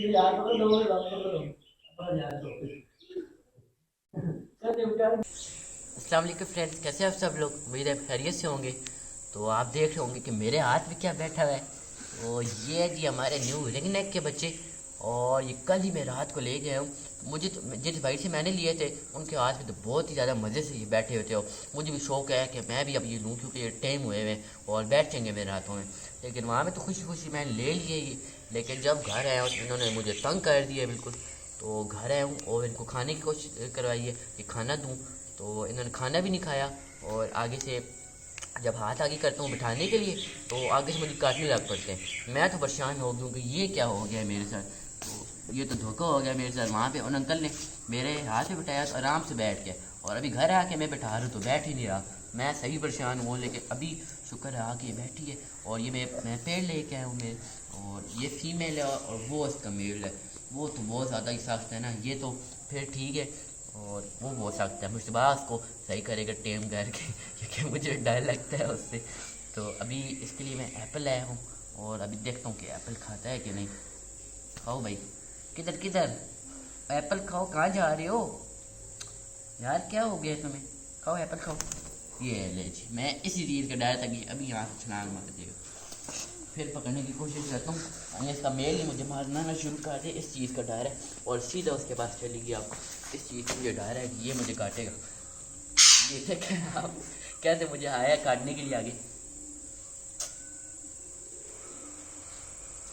अस्सलाम वालेकुम फ्रेंड्स, कैसे हैं आप सब लोग? उम्मीद है खैरियत से होंगे। तो आप देख रहे होंगे कि मेरे हाथ में क्या बैठा हुआ है। तो ये है जी हमारे न्यू रिंग नेक के बच्चे। और ये कल ही मैं रात को ले गया हूँ। मुझे तो जिस भाई से मैंने लिए थे उनके हाथ में तो बहुत ही ज़्यादा मज़े से ये बैठे होते हो। मुझे भी शौक है कि मैं भी अब ये लूँ, क्योंकि ये टाइम हुए हुए और बैठेंगे मेरे हाथों में। लेकिन वहाँ में तो खुशी खुशी मैंने ले लिए ये। लेकिन जब घर आया तो इन्होंने मुझे तंग कर दिया बिल्कुल। तो घर आया हूँ और इनको खाने की कोशिश करवाई है कि खाना दूँ, तो इन्होंने खाना भी नहीं खाया। और आगे से जब हाथ आगे करता हूँ बिठाने के लिए तो आगे से मुझे काटने लग पड़ते हैं। मैं तो परेशान हो गया हूँ कि ये क्या हो गया है मेरे साथ। तो ये तो धोखा हो गया मेरे साथ। वहाँ पे उन अंकल ने मेरे हाथ में बिठाया तो आराम से बैठ गया, और अभी घर आके मैं बैठा रहा हूँ तो बैठ ही नहीं रहा। मैं सही परेशान हूँ। लेकिन अभी शुक्र है आके ये बैठी है। और ये मैं पेड़ लेके आया हूँ मैं। और ये फीमेल है और वो इसका मेल है। वो तो बहुत ज़्यादा ही सख्त है ना, ये तो फिर ठीक है। और वो बहुत सख्त है, मुझसे उसको सही करेगा टेम करके क्योंकि मुझे डर लगता है उससे। तो अभी इसके लिए मैं एप्पल लाया हूँ और अभी देखता हूँ कि एप्पल खाता है कि नहीं। खाओ भाई। किधर किधर एप्पल खाओ, कहाँ जा रहे हो यार, क्या हो गया तुम्हें? खाओ एप्पल खाओ। ये ले जी, मैं इसी चीज़ का डर था कि अभी यहाँ से छलांग मार देगा। फिर पकड़ने की कोशिश करता हूँ। इसका मेल ही मुझे मारना ना शुरू कर दे, इस चीज़ का डर है। और सीधा उसके पास चली गई। आप इस चीज़ का मुझे डर है कि ये मुझे काटेगा। ये देखें आप कैसे मुझे आया काटने के लिए आगे।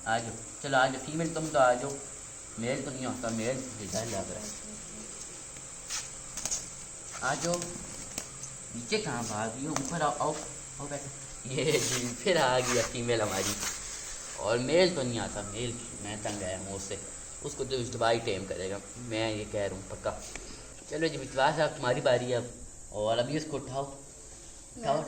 आ जाओ, चलो आ जाओ फीमेल, तुम तो आ जाओ। मेल तो नहीं होता, मेल मुझे डर लग रहा है। आ जाओ। नीचे कहाँ भाग रही हो, ऊपर आओ आओ आओ बैठो। ये जी फिर आ गया फीमेल हमारी। और मेल तो नहीं आता, मेल मैं तंग आया हूँ उससे। उसको तो इज्तवा ही टेम करेगा, मैं ये कह रहा हूँ पक्का। चलो जी विश्वास, आप तुम्हारी बारी है अब। और अभी उसको उठाओ उठाओ।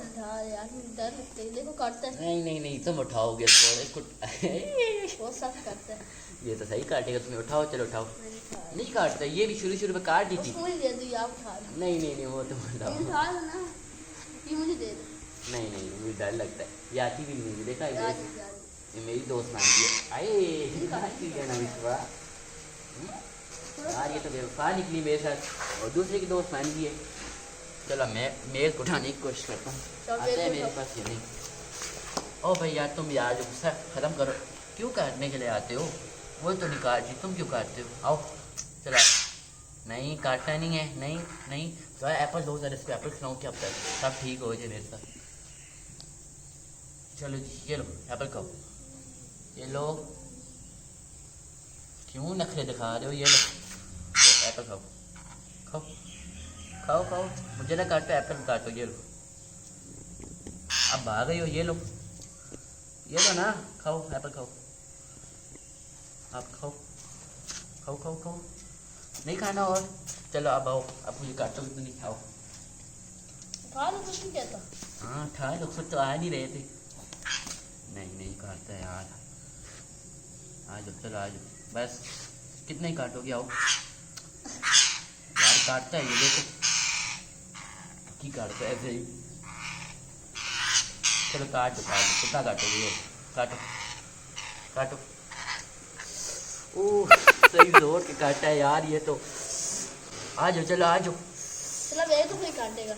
यार डर लगता है, देखो काटता है। नहीं नहीं नहीं, तुम उठाओगे थोड़ा इसको बहुत सख्त काटता है। ये तो सही काटेगा, तुम्हें उठाओ। चलो उठाओ। नहीं काटता, ये भी शुरू में काट दी थी। उसको मुझे दे दो, आप उठा लो। नहीं नहीं नहीं, वो तुम उठाओ। ये उठा लो ना, ये मुझे दे दो। नहीं नहीं, मुझे डर लगता है। ये आती भी नहीं, मुझे देखा है यार ये मेरी दोस्त मान ली है। आए ना विश्वा यार, ये तो बेवफा निकली मेरे साथ और दूसरे की दोस्त मान ली है। चलो मैं मेल को उठाने की कोशिश करता हूँ। आता है मेरे पास ये नहीं। ओ भाई यार, तुम यार जो गुस्सा ख़त्म करो। क्यों काटने के लिए आते हो? वो तो नहीं काट रही, तुम क्यों काटते हो? आओ चलो। नहीं काटना नहीं है, नहीं नहीं। तो एप्पल दो सर, इसको एप्पल खिलाऊँ क्या पता सब ठीक हो जाए मेरे साथ। चलो जी ये लो एप्पल खाओ। ये लो, क्यों नखरे दिखा रहे हो? ये लो एप्पल खाओ। खाओ खाओ खाओ, मुझे ना काटो, एप्पल काटो। ये लो, अब भाग गई हो। ये लो, ये लो ना, खाओ एप्पल खाओ। आप खाओ खाओ खाओ खाओ। नहीं खाना और? चलो अब आओ, अब मुझे काटो तो नहीं। खाओ। उठा लो, कुछ नहीं कहता। हाँ था, लोग खुद तो आ नहीं रहे थे। नहीं नहीं काटता है यार। आ जाओ, चलो आ जाओ बस। कितने ही काटोगे? आओ यार, काटता है ये देखो की काटता है ऐसे ही। चलो काट दो काट दो, कितना काटोगे? ये काटो काटो। ओह सही जोर के काटा है यार ये तो। आ जाओ, चलो आ जाओ। चलो मेरे तो नहीं काटेगा।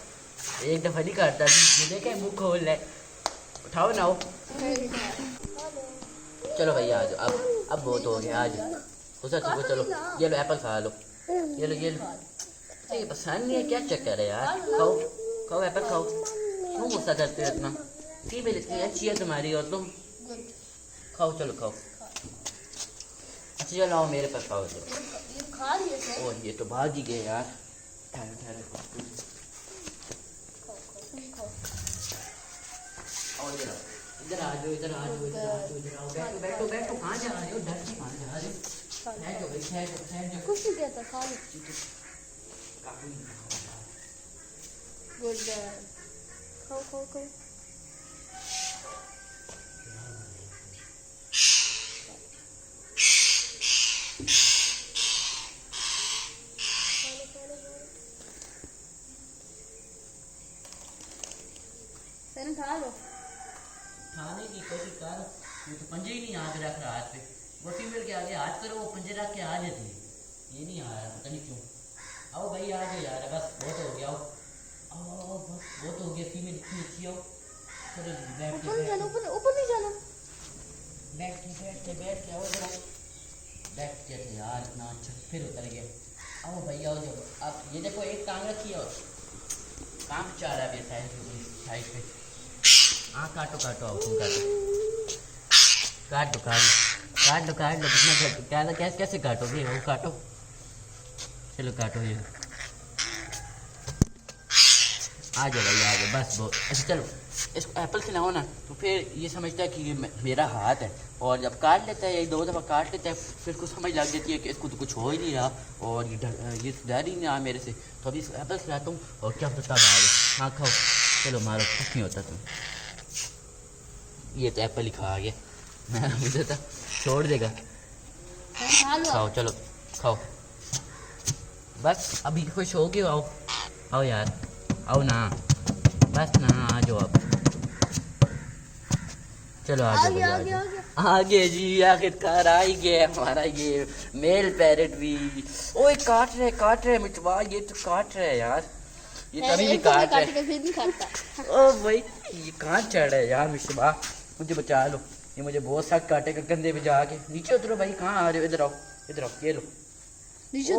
एक दफ़ा नहीं काटता, ये देखे मुँह खोल ले। उठाओ ना हो। चलो भैया आ जाओ, अब बहुत हो गया। आ जाओ गुस्सा चुको। चलो ये लो एप्पल खा लो। ये लो ये लो। ये पसंद नहीं है, क्या चक्कर है यार? खाओ खाओ एप्पल खाओ। क्यों गुस्सा करते हो इतना? फीमेल इतनी अच्छी है तुम्हारी और तुम खाओ। चलो खाओ। अच्छा चलो आओ मेरे पास खाओ। चलो ये खा रही है। और ये तो भाग ही गए यार। ठहरो ठहरो। और इधर आ जाओ, इधर आ जाओ, इधर आ जाओ, इधर आओ। बैठो बैठो बैठो, कहाँ जा रहे हो? डर के कहाँ जा रहे हो? ठहर जाओ भाई, ठहर जाओ ठहर जाओ। कुछ नहीं कहता, खा लो। Good girl. खाओ खाओ खाओ। खा लो। खाने की कोशिश कर, ये तो पंजे ही नहीं यहाँ पे रख रहा हाथ पे। वो फीमेल के आगे हाथ करो, वो पंजरा के आ जाती है। ये नहीं आ रहा, पता नहीं क्यों। आओ भाई आ जाओ यार, बस बहुत हो गया। आओ बस बहुत हो गया। फीमेल इतनी अच्छी हो। चलो बैठ ऊपर नहीं जाना, ऊपर नहीं जाना। बैठ के आओ जरा। बैठ के थे यार, इतना अच्छा फिर उतर गया। आओ भाई आओ जाओ। आप ये देखो एक टांग रखी है और काम चाह रहा है साइड पे। हाँ काटो काटो, आओ तुम काटो काट दो कितना कैसे काटोगे? वो काटो, चलो काटो ये। आ जाओ भाई आ जाओ, बस बहुत अच्छा। चलो इसको एप्पल खिलाओ ना, तो फिर ये समझता है कि ये मेरा हाथ है। और जब काट लेता है, एक दो दफ़ा काट लेता है, फिर उसको समझ लग जाती है कि इसको तो कुछ हो ही नहीं रहा और ये डर ही नहीं रहा मेरे से। तो अभी इसको एप्पल खिलाता हूँ और क्या पता आ गया। हाँ खाओ, चलो मारो, कुछ नहीं होता तुम। ये तो एप्पल ही खा गया, मुझे तो छोड़ देगा। खाओ चलो खाओ, बस अभी खुश हो गए। आओ आओ यार, आओ ना, बस ना आ जाओ अब। चलो आ जाओ आगे जी, आखिरकार आ ही गया हमारा ये मेल पैरेट भी। ओए काट रहे मिटवा, ये तो काट रहे यार, ये तभी भी काट रहे। ओ भाई ये कहाँ चढ़ रहा है यार मिशबा, मुझे बचा लो, ये मुझे बहुत सख्त काटेगा कंधे पे जाके। नीचे उतरो भाई, कहाँ आ रहे हो? इधर आओ ये लो नीचे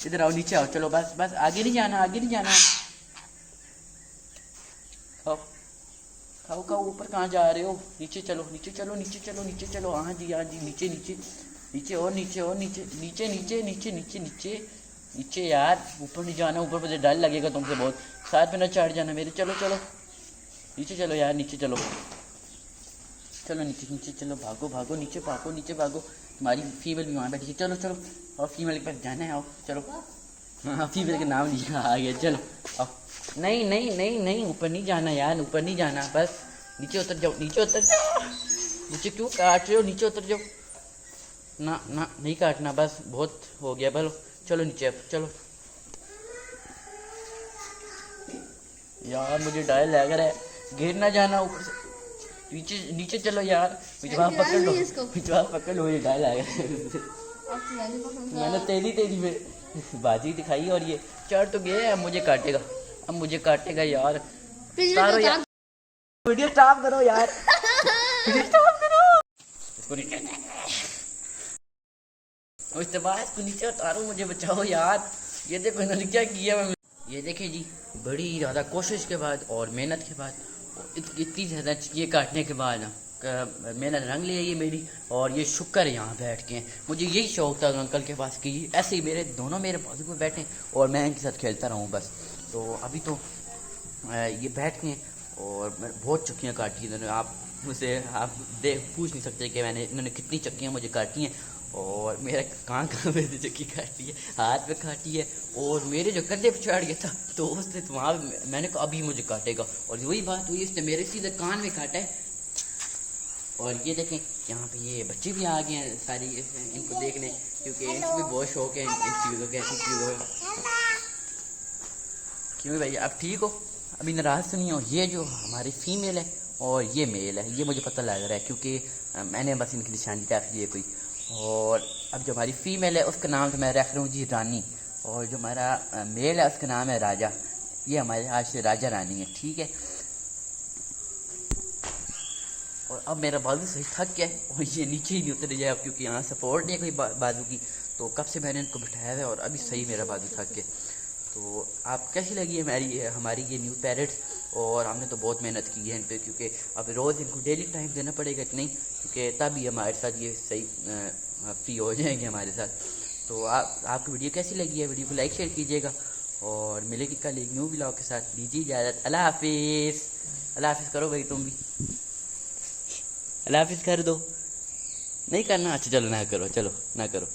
इधर आओ, नीचे आओ। चलो बस बस, आगे नहीं जाना। खाओ खाओ खाओ, ऊपर कहाँ जा रहे हो? नीचे चलो। हाँ जी नीचे यार, ऊपर नहीं जाना। ऊपर मुझे डर लगेगा तुमसे बहुत, साथ में ना चढ़ जाना मेरे। चलो नीचे चलो यार, नीचे चलो नीचे भागो। तुम्हारी फीमेल भी वहाँ बैठी है। चलो और फीमेल के पास जाना है। आओ चलो। हाँ फीमेल के नाम लिखा आ गया। चलो आओ। नहीं ऊपर नहीं जाना यार, ऊपर नहीं जाना, बस नीचे उतर जाओ। नीचे क्यों काट रहे हो? नीचे उतर जाओ ना नहीं काटना, बस बहुत हो गया। बोलो चलो नीचे अब, चलो यार, मुझे डर लग रहा है, गिर ना जाना ऊपर से। नीचे चलो यार, पिछवा पकड़ लो, ये डर लग रहा है। मैंने तेली में बाजी दिखाई और ये चढ़ तो गया, अब मुझे काटेगा यार। वीडियो स्टॉप करो यार, इसको नीचे उतारो, मुझे बचाओ यार। ये देखो इन्होंने क्या किया। ये देखिए जी, बड़ी ज़्यादा कोशिश के बाद और मेहनत के बाद, इतनी ज़्यादा चीज़ें काटने के बाद मेहनत रंग ले ये मेरी। और ये शुक्र है यहाँ बैठ के, मुझे यही शौक था अंकल के पास कि ऐसे ही मेरे बाजू पे बैठे और मैं इनके साथ खेलता रहूँ बस। तो अभी तो ये बैठ के और बहुत चक्कियाँ काटी इन्होंने। आप मुझसे पूछ नहीं सकते कि इन्होंने कितनी चक्कियाँ मुझे काटी हैं। और मेरा कहाँ पे चक्की काटी है, हाथ पे काटी है, और मेरे जो कंधे पे चढ़ गया था तो उसने तो वहाँ मैंने कहा अभी मुझे काटेगा, और वही बात हुई, उसने मेरे सीधे कान में काटा है। और ये देखें यहाँ पे ये बच्चे भी आ गए हैं सारी इनको देखने, क्योंकि इनको भी बहुत शौक है इन चीज़ों के, ऐसी चीज़ों का। क्यों भाई आप ठीक हो? अभी नाराज़ सुनिए हो। ये जो हमारी फीमेल है और ये मेल है, ये मुझे पता लग रहा है क्योंकि मैंने बस इनकी निशानी रख ली है कोई। और अब जो हमारी फीमेल है उसका नाम तो मैं रख रहा हूँ जी रानी, और जो हमारा मेल है उसका नाम है राजा। ये हमारे आज से राजा रानी है, ठीक है। और अब मेरा बाजू सही थक गया है और ये नीचे ही नहीं उतर जाए क्योंकि यहाँ सपोर्ट नहीं है कोई बाजू की, तो कब से मैंने इनको बिठाया है और अभी सही मेरा बाजू थक गया। तो आप कैसी लगी है हमारी ये न्यू पैरेट्स? और हमने तो बहुत मेहनत की है इन पर, क्योंकि अब रोज़ इनको डेली टाइम देना पड़ेगा नहीं, क्योंकि तभी हमारे साथ ये सही फ्री हो जाएंगे हमारे साथ। तो आपको वीडियो कैसी लगी है? वीडियो को लाइक शेयर कीजिएगा और मिलेगी कल एक न्यू व्लॉग के साथ। दीजिए इजाज़त, अल्लाह हाफिज़। अल्लाह हाफिज़ करो भाई, तुम भी अल्लाह हाफिज़ कर दो। नहीं करना? अच्छा चलो ना करो, चलो ना करो।